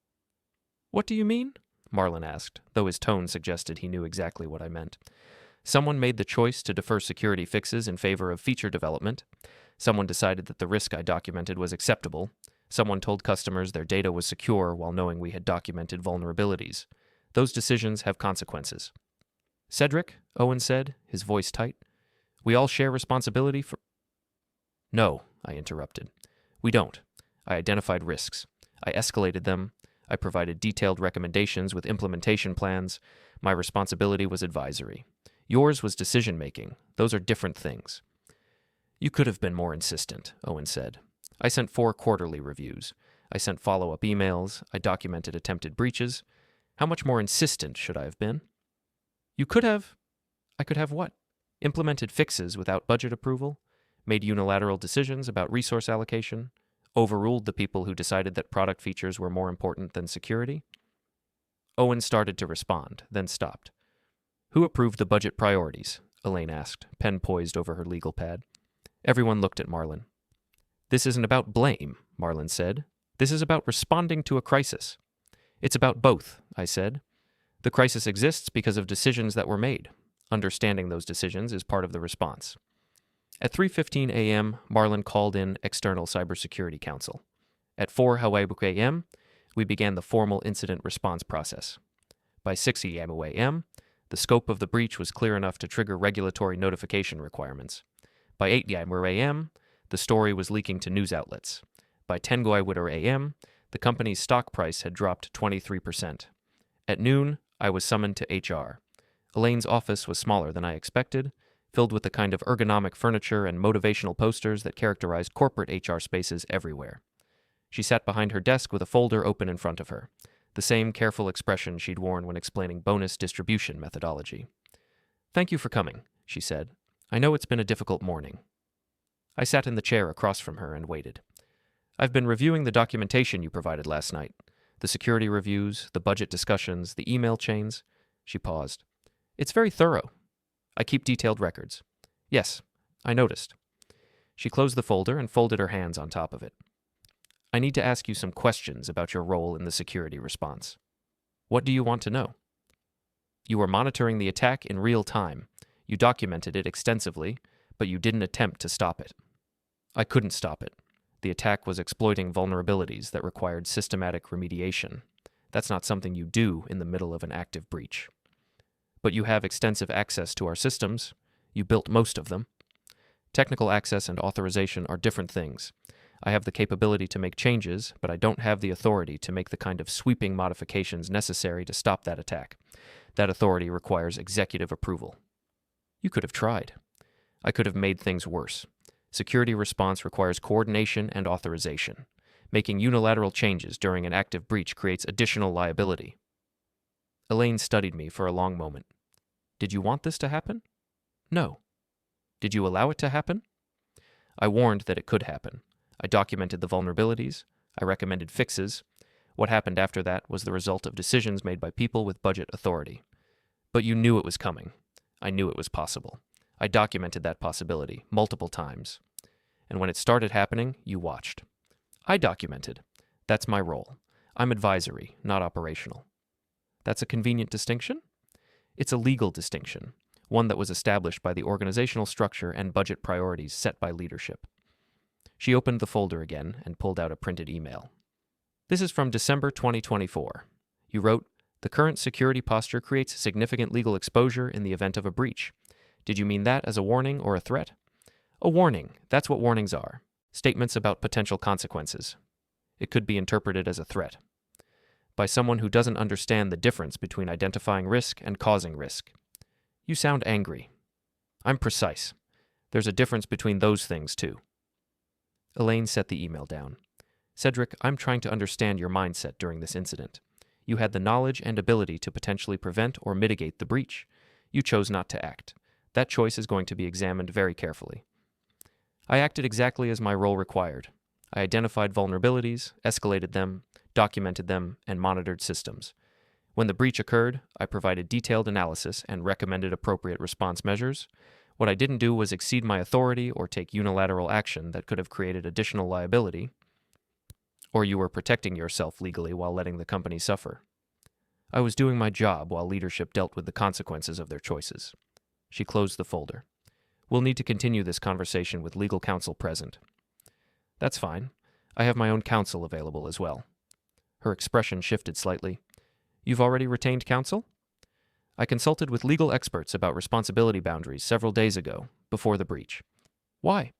What do you mean? Marlin asked, though his tone suggested he knew exactly what I meant. Someone made the choice to defer security fixes in favor of feature development. Someone decided that the risk I documented was acceptable. Someone told customers their data was secure while knowing we had documented vulnerabilities. Those decisions have consequences. Cedric, Owen said, his voice tight, we all share responsibility for... No, I interrupted. We don't. I identified risks. I escalated them. I provided detailed recommendations with implementation plans. My responsibility was advisory. Yours was decision-making. Those are different things. You could have been more insistent, Owen said. I sent 4 quarterly reviews. I sent follow-up emails. I documented attempted breaches. How much more insistent should I have been? You could have... I could have what? Implemented fixes without budget approval? Made unilateral decisions about resource allocation? Overruled the people who decided that product features were more important than security? Owen started to respond, then stopped. Who approved the budget priorities? Elaine asked, pen poised over her legal pad. Everyone looked at Marlin. This isn't about blame, Marlin said. This is about responding to a crisis. It's about both, I said. The crisis exists because of decisions that were made. Understanding those decisions is part of the response. At 3:15 a.m., Marlin called in external cybersecurity counsel. At 4 a.m., we began the formal incident response process. By 6 a.m., the scope of the breach was clear enough to trigger regulatory notification requirements. By 8 a.m., the story was leaking to news outlets. By 10 a.m., the company's stock price had dropped 23%. At noon, I was summoned to HR. Elaine's office was smaller than I expected, filled with the kind of ergonomic furniture and motivational posters that characterized corporate HR spaces everywhere. She sat behind her desk with a folder open in front of her, the same careful expression she'd worn when explaining bonus distribution methodology. Thank you for coming, she said. I know it's been a difficult morning. I sat in the chair across from her and waited. I've been reviewing the documentation you provided last night. The security reviews, the budget discussions, the email chains. She paused. It's very thorough. I keep detailed records. Yes, I noticed. She closed the folder and folded her hands on top of it. I need to ask you some questions about your role in the security response. What do you want to know? You were monitoring the attack in real time. You documented it extensively, but you didn't attempt to stop it. I couldn't stop it. The attack was exploiting vulnerabilities that required systematic remediation. That's not something you do in the middle of an active breach. But you have extensive access to our systems. You built most of them. Technical access and authorization are different things. I have the capability to make changes, but I don't have the authority to make the kind of sweeping modifications necessary to stop that attack. That authority requires executive approval. You could have tried. I could have made things worse. Security response requires coordination and authorization. Making unilateral changes during an active breach creates additional liability. Elaine studied me for a long moment. Did you want this to happen? No. Did you allow it to happen? I warned that it could happen. I documented the vulnerabilities. I recommended fixes. What happened after that was the result of decisions made by people with budget authority. But you knew it was coming. I knew it was possible. I documented that possibility multiple times. And when it started happening, you watched. I documented. That's my role. I'm advisory, not operational. That's a convenient distinction? It's a legal distinction, one that was established by the organizational structure and budget priorities set by leadership. She opened the folder again and pulled out a printed email. This is from December 2024. You wrote, "The current security posture creates significant legal exposure in the event of a breach. Did you mean that as a warning or a threat?" A warning. That's what warnings are. Statements about potential consequences. It could be interpreted as a threat. By someone who doesn't understand the difference between identifying risk and causing risk. You sound angry. I'm precise. There's a difference between those things, too. Elaine set the email down. Cedric, I'm trying to understand your mindset during this incident. You had the knowledge and ability to potentially prevent or mitigate the breach. You chose not to act. That choice is going to be examined very carefully. I acted exactly as my role required. I identified vulnerabilities, escalated them, documented them, and monitored systems. When the breach occurred, I provided detailed analysis and recommended appropriate response measures. What I didn't do was exceed my authority or take unilateral action that could have created additional liability, or you were protecting yourself legally while letting the company suffer. I was doing my job while leadership dealt with the consequences of their choices. She closed the folder. We'll need to continue this conversation with legal counsel present. That's fine. I have my own counsel available as well. Her expression shifted slightly. You've already retained counsel? I consulted with legal experts about responsibility boundaries several days ago, before the breach. Why?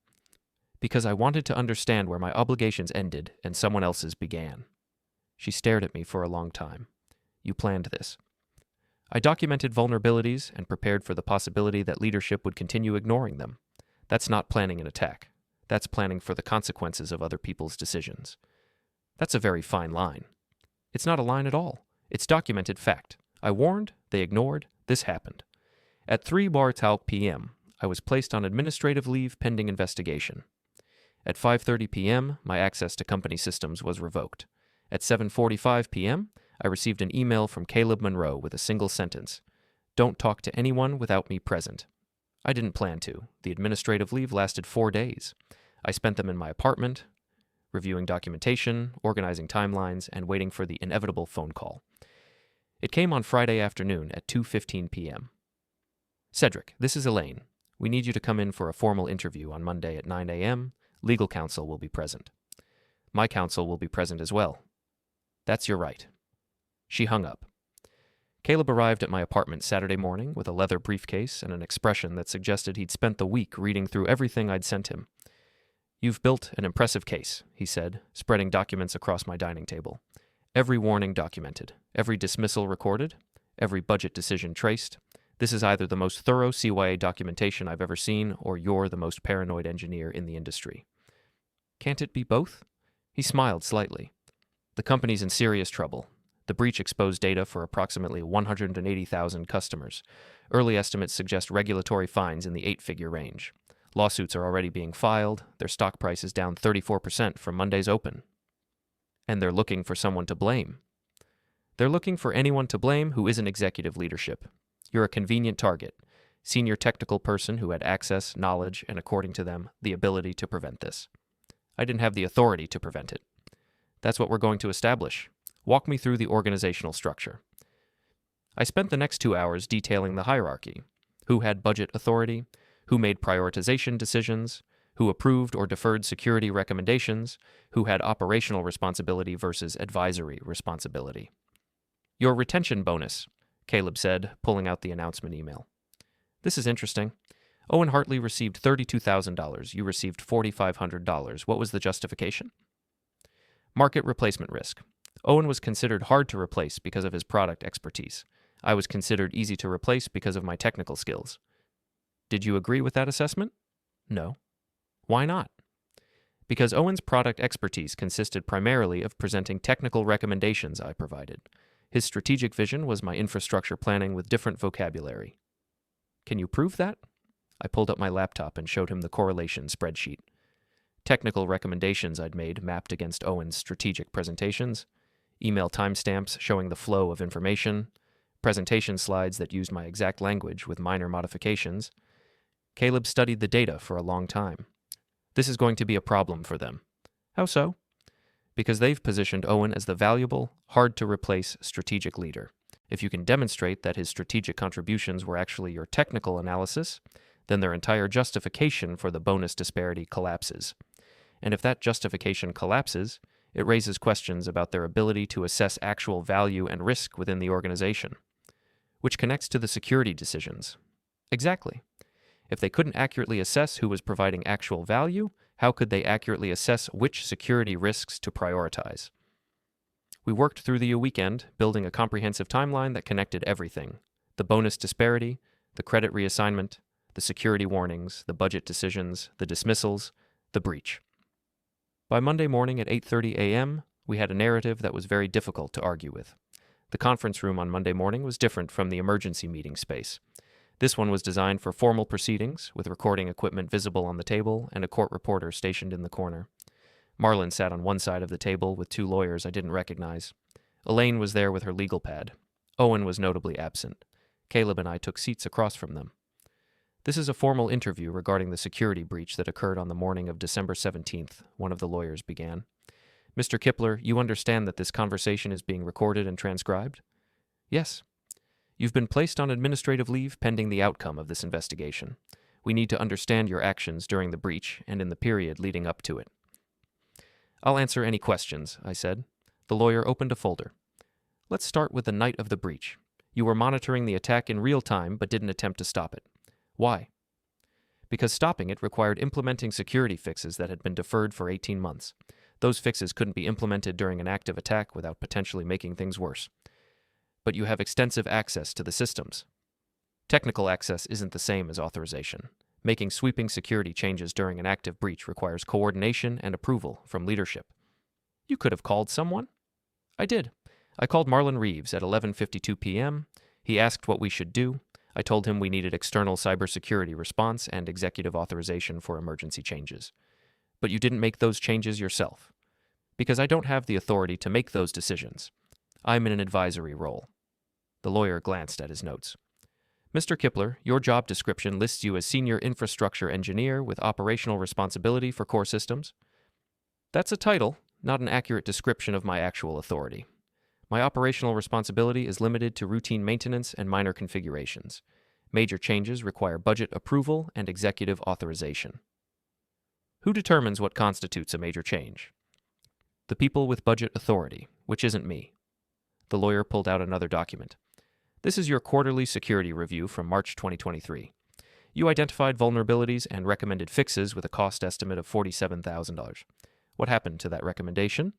Because I wanted to understand where my obligations ended and someone else's began. She stared at me for a long time. You planned this. I documented vulnerabilities and prepared for the possibility that leadership would continue ignoring them. That's not planning an attack. That's planning for the consequences of other people's decisions. That's a very fine line. It's not a line at all. It's documented fact. I warned, they ignored, this happened. At 3 Bartalk p.m., I was placed on administrative leave pending investigation. At 5:30 p.m., my access to company systems was revoked. At 7:45 p.m., I received an email from Caleb Monroe with a single sentence. Don't talk to anyone without me present. I didn't plan to. The administrative leave lasted 4 days. I spent them in my apartment, reviewing documentation, organizing timelines, and waiting for the inevitable phone call. It came on Friday afternoon at 2:15 p.m. Cedric, this is Elaine. We need you to come in for a formal interview on Monday at 9 a.m. Legal counsel will be present. My counsel will be present as well. That's your right. She hung up. Caleb arrived at my apartment Saturday morning with a leather briefcase and an expression that suggested he'd spent the week reading through everything I'd sent him. You've built an impressive case, he said, spreading documents across my dining table. Every warning documented, every dismissal recorded, every budget decision traced. This is either the most thorough CYA documentation I've ever seen, or you're the most paranoid engineer in the industry. Can't it be both? He smiled slightly. The company's in serious trouble. The breach exposed data for approximately 180,000 customers. Early estimates suggest regulatory fines in the 8-figure range. Lawsuits are already being filed. Their stock price is down 34% from Monday's open. And they're looking for someone to blame. They're looking for anyone to blame who isn't executive leadership. You're a convenient target. senior technical person who had access, knowledge, and according to them, the ability to prevent this. I didn't have the authority to prevent it. That's what we're going to establish. Walk me through the organizational structure. I spent the next 2 hours detailing the hierarchy. Who had budget authority? Who made prioritization decisions? Who approved or deferred security recommendations? Who had operational responsibility versus advisory responsibility? Your retention bonus, Caleb said, pulling out the announcement email. This is interesting. Owen Hartley received $32,000. You received $4,500. What was the justification? Market replacement risk. Owen was considered hard to replace because of his product expertise. I was considered easy to replace because of my technical skills. Did you agree with that assessment? No. Why not? Because Owen's product expertise consisted primarily of presenting technical recommendations I provided. His strategic vision was my infrastructure planning with different vocabulary. Can you prove that? I pulled up my laptop and showed him the correlation spreadsheet. Technical recommendations I'd made mapped against Owen's strategic presentations, email timestamps showing the flow of information, presentation slides that used my exact language with minor modifications. Caleb studied the data for a long time. This is going to be a problem for them. How so? Because they've positioned Owen as the valuable, hard-to-replace strategic leader. If you can demonstrate that his strategic contributions were actually your technical analysis, then their entire justification for the bonus disparity collapses. And if that justification collapses, it raises questions about their ability to assess actual value and risk within the organization, which connects to the security decisions. Exactly. If they couldn't accurately assess who was providing actual value, how could they accurately assess which security risks to prioritize? We worked through the weekend, building a comprehensive timeline that connected everything: the bonus disparity, the credit reassignment, the security warnings, the budget decisions, the dismissals, the breach. By Monday morning at 8:30 a.m., we had a narrative that was very difficult to argue with. The conference room on Monday morning was different from the emergency meeting space. This one was designed for formal proceedings, with recording equipment visible on the table and a court reporter stationed in the corner. Marlon sat on one side of the table with two lawyers I didn't recognize. Elaine was there with her legal pad. Owen was notably absent. Caleb and I took seats across from them. This is a formal interview regarding the security breach that occurred on the morning of December 17th, one of the lawyers began. Mr. Kipler, you understand that this conversation is being recorded and transcribed? Yes. You've been placed on administrative leave pending the outcome of this investigation. We need to understand your actions during the breach and in the period leading up to it. I'll answer any questions, I said. The lawyer opened a folder. Let's start with the night of the breach. You were monitoring the attack in real time but didn't attempt to stop it. Why? Because stopping it required implementing security fixes that had been deferred for 18 months. Those fixes couldn't be implemented during an active attack without potentially making things worse. But you have extensive access to the systems. Technical access isn't the same as authorization. Making sweeping security changes during an active breach requires coordination and approval from leadership. You could have called someone. I did. I called Marlon Reeves at 11:52 p.m. He asked what we should do. I told him we needed external cybersecurity response and executive authorization for emergency changes. But you didn't make those changes yourself. Because I don't have the authority to make those decisions. I'm in an advisory role. The lawyer glanced at his notes. Mr. Kipler, your job description lists you as Senior Infrastructure Engineer with operational responsibility for core systems. That's a title, not an accurate description of my actual authority. My operational responsibility is limited to routine maintenance and minor configurations. Major changes require budget approval and executive authorization. Who determines what constitutes a major change? The people with budget authority, which isn't me. The lawyer pulled out another document. This is your quarterly security review from March 2023. You identified vulnerabilities and recommended fixes with a cost estimate of $47,000. What happened to that recommendation?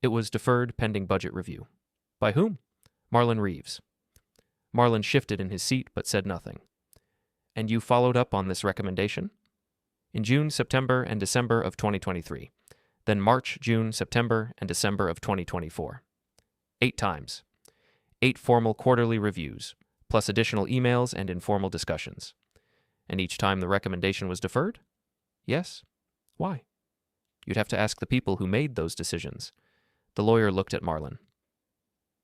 It was deferred pending budget review. By whom? Marlon Reeves. Marlon shifted in his seat but said nothing. And you followed up on this recommendation? In June, September, and December of 2023. Then March, June, September, and December of 2024. 8 times. 8 formal quarterly reviews, plus additional emails and informal discussions. And each time the recommendation was deferred? Yes. Why? You'd have to ask the people who made those decisions. The lawyer looked at Marlon.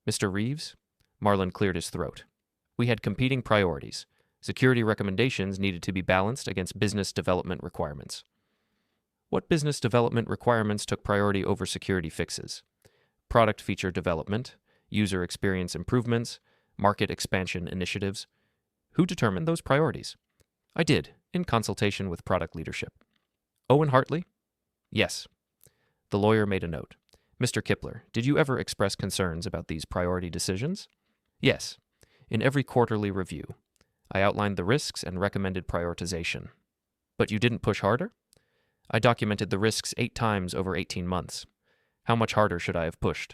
Mr. Reeves? Marlon cleared his throat. We had competing priorities. Security recommendations needed to be balanced against business development requirements. What business development requirements took priority over security fixes? Product feature development, user experience improvements, market expansion initiatives. Who determined those priorities? I did, in consultation with product leadership. Owen Hartley? Yes. The lawyer made a note. Mr. Kipler, did you ever express concerns about these priority decisions? Yes. In every quarterly review, I outlined the risks and recommended prioritization. But you didn't push harder? I documented the risks 8 times over 18 months. How much harder should I have pushed?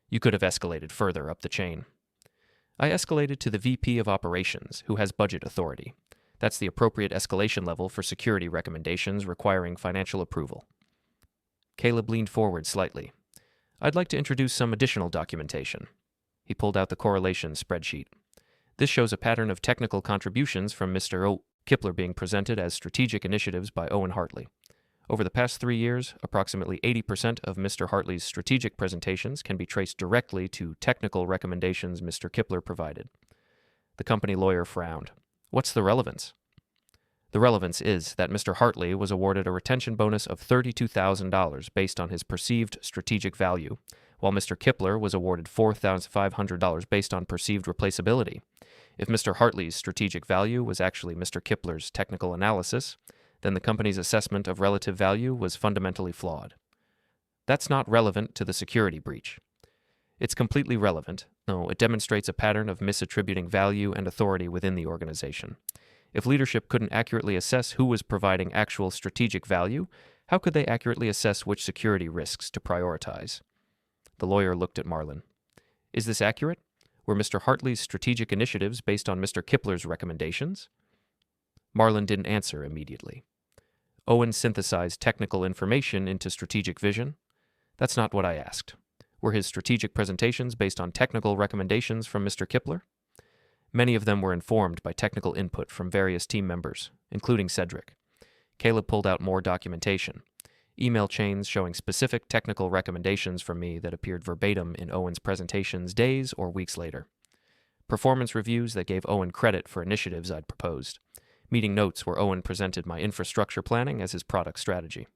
You could have escalated further up the chain. I escalated to the VP of Operations, who has budget authority. That's the appropriate escalation level for security recommendations requiring financial approval. Caleb leaned forward slightly. I'd like to introduce some additional documentation. He pulled out the correlation spreadsheet. This shows a pattern of technical contributions from Mr. Kipler being presented as strategic initiatives by Owen Hartley. Over the past 3 years, approximately 80% of Mr. Hartley's strategic presentations can be traced directly to technical recommendations Mr. Kipler provided. The company lawyer frowned. What's the relevance? The relevance is that Mr. Hartley was awarded a retention bonus of $32,000 based on his perceived strategic value, while Mr. Kipler was awarded $4,500 based on perceived replaceability. If Mr. Hartley's strategic value was actually Mr. Kipler's technical analysis, then the company's assessment of relative value was fundamentally flawed. That's not relevant to the security breach. It's completely relevant, though it demonstrates a pattern of misattributing value and authority within the organization. If leadership couldn't accurately assess who was providing actual strategic value, how could they accurately assess which security risks to prioritize? The lawyer looked at Marlin. Is this accurate? Were Mr. Hartley's strategic initiatives based on Mr. Kipler's recommendations? Marlin didn't answer immediately. Owen synthesized technical information into strategic vision. That's not what I asked. Were his strategic presentations based on technical recommendations from Mr. Kipler? Many of them were informed by technical input from various team members, including Cedric. Caleb pulled out more documentation. Email chains showing specific technical recommendations from me that appeared verbatim in Owen's presentations days or weeks later. Performance reviews that gave Owen credit for initiatives I'd proposed. Meeting notes where Owen presented my infrastructure planning as his product strategy.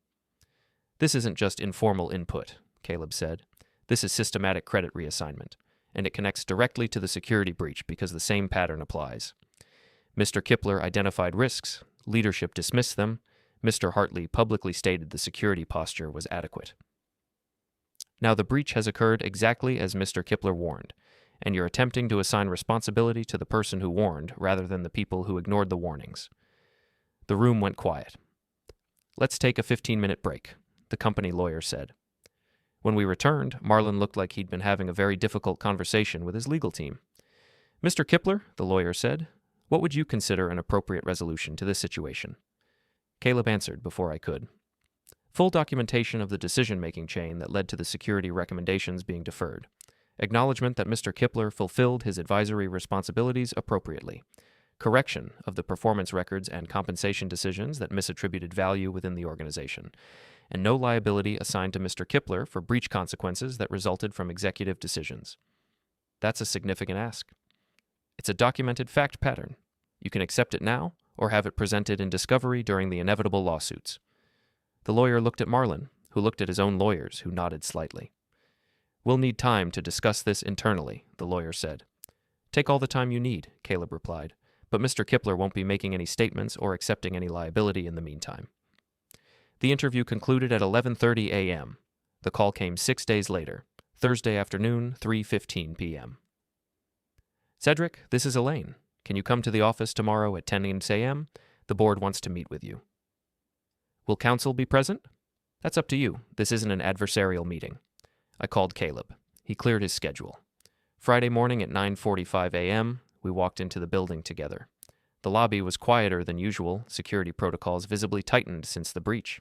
This isn't just informal input, Caleb said. This is systematic credit reassignment, and it connects directly to the security breach because the same pattern applies. Mr. Kipler identified risks, leadership dismissed them, Mr. Hartley publicly stated the security posture was adequate. Now the breach has occurred exactly as Mr. Kipler warned, and you're attempting to assign responsibility to the person who warned rather than the people who ignored the warnings. The room went quiet. Let's take a 15-minute break, the company lawyer said. When we returned, Marlin looked like he'd been having a very difficult conversation with his legal team. Mr. Kipler, the lawyer said, what would you consider an appropriate resolution to this situation? Caleb answered before I could. Full documentation of the decision-making chain that led to the security recommendations being deferred. Acknowledgement that Mr. Kipler fulfilled his advisory responsibilities appropriately. Correction of the performance records and compensation decisions that misattributed value within the organization. And no liability assigned to Mr. Kipler for breach consequences that resulted from executive decisions. That's a significant ask. It's a documented fact pattern. You can accept it now or have it presented in discovery during the inevitable lawsuits. The lawyer looked at Marlin, who looked at his own lawyers, who nodded slightly. We'll need time to discuss this internally, the lawyer said. Take all the time you need, Caleb replied, but Mr. Kipler won't be making any statements or accepting any liability in the meantime. The interview concluded at 11:30 a.m. The call came 6 days later, Thursday afternoon, 3:15 p.m. Cedric, this is Elaine. Can you come to the office tomorrow at 10 a.m.? The board wants to meet with you. Will counsel be present? That's up to you. This isn't an adversarial meeting. I called Caleb. He cleared his schedule. Friday morning at 9:45 a.m., we walked into the building together. The lobby was quieter than usual, security protocols visibly tightened since the breach.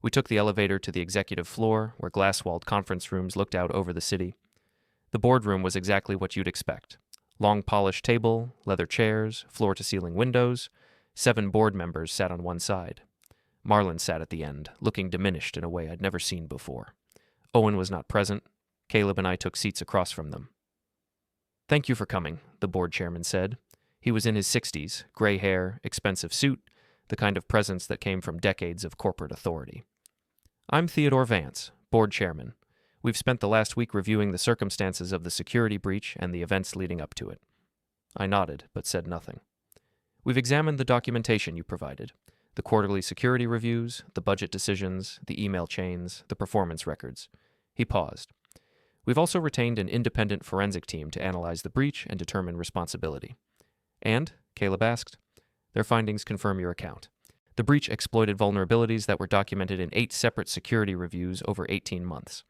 We took the elevator to the executive floor, where glass-walled conference rooms looked out over the city. The boardroom was exactly what you'd expect. Long polished table, leather chairs, floor-to-ceiling windows. 7 board members sat on one side. Marlin sat at the end, looking diminished in a way I'd never seen before. Owen was not present. Caleb and I took seats across from them. Thank you for coming, the board chairman said. He was in his 60s, gray hair, expensive suit, the kind of presence that came from decades of corporate authority. "I'm Theodore Vance, board chairman. We've spent the last week reviewing the circumstances of the security breach and the events leading up to it." I nodded, but said nothing. "We've examined the documentation you provided, the quarterly security reviews, the budget decisions, the email chains, the performance records." He paused. "We've also retained an independent forensic team to analyze the breach and determine responsibility." "And?" Caleb asked. "Their findings confirm your account. The breach exploited vulnerabilities that were documented in 8 separate security reviews over 18 months.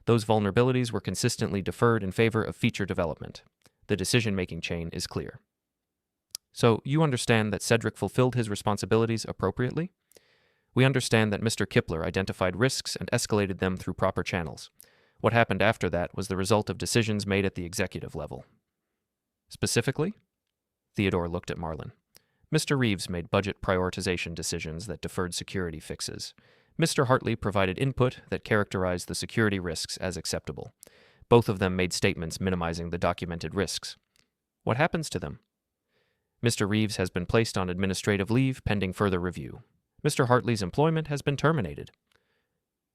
Those vulnerabilities were consistently deferred in favor of feature development. The decision-making chain is clear." "So you understand that Cedric fulfilled his responsibilities appropriately?" "We understand that Mr. Kipler identified risks and escalated them through proper channels. What happened after that was the result of decisions made at the executive level." "Specifically?" Theodore looked at Marlin. "Mr. Reeves made budget prioritization decisions that deferred security fixes. Mr. Hartley provided input that characterized the security risks as acceptable. Both of them made statements minimizing the documented risks. What happens to them?" "Mr. Reeves has been placed on administrative leave pending further review. Mr. Hartley's employment has been terminated."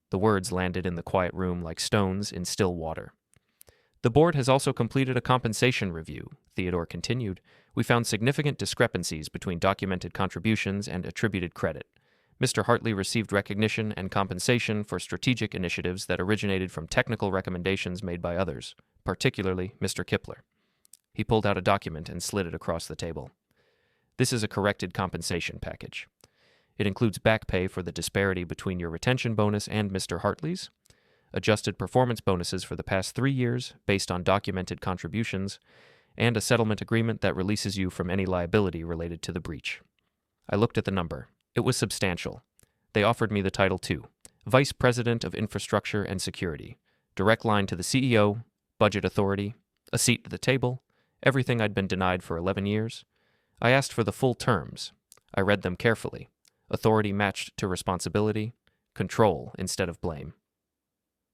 The words landed in the quiet room like stones in still water. "The board has also completed a compensation review," Theodore continued. "We found significant discrepancies between documented contributions and attributed credit. Mr. Hartley received recognition and compensation for strategic initiatives that originated from technical recommendations made by others, particularly Mr. Kipler." He pulled out a document and slid it across the table. "This is a corrected compensation package. It includes back pay for the disparity between your retention bonus and Mr. Hartley's, adjusted performance bonuses for the past 3 years based on documented contributions, and a settlement agreement that releases you from any liability related to the breach." I looked at the number. It was substantial. They offered me the title too: Vice President of Infrastructure and Security, direct line to the CEO, budget authority, a seat at the table, everything I'd been denied for 11 years. I asked for the full terms. I read them carefully. Authority matched to responsibility, control instead of blame.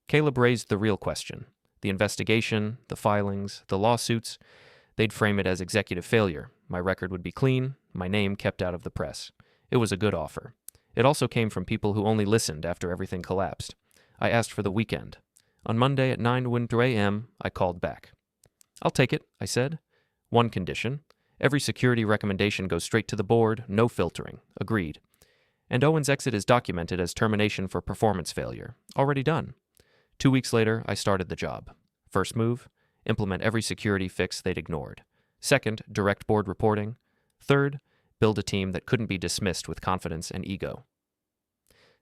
Caleb raised the real question. The investigation, the filings, the lawsuits, they'd frame it as executive failure. My record would be clean, my name kept out of the press. It was a good offer. It also came from people who only listened after everything collapsed. I asked for the weekend. On Monday at 9:02 a.m., I called back. "I'll take it," I said. "One condition. Every security recommendation goes straight to the board, no filtering. Agreed. And Owen's exit is documented as termination for performance failure. Already done." 2 weeks later, I started the job. First move, implement every security fix they'd ignored. Second, direct board reporting. Third, build a team that couldn't be dismissed with confidence and ego.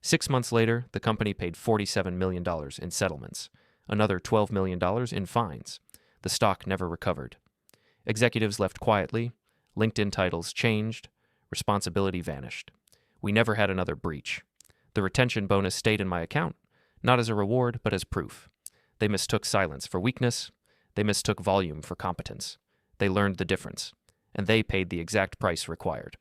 6 months later, the company paid $47 million in settlements, another $12 million in fines. The stock never recovered. Executives left quietly, LinkedIn titles changed, responsibility vanished. We never had another breach. The retention bonus stayed in my account, not as a reward, but as proof. They mistook silence for weakness. They mistook volume for competence. They learned the difference, and they paid the exact price required.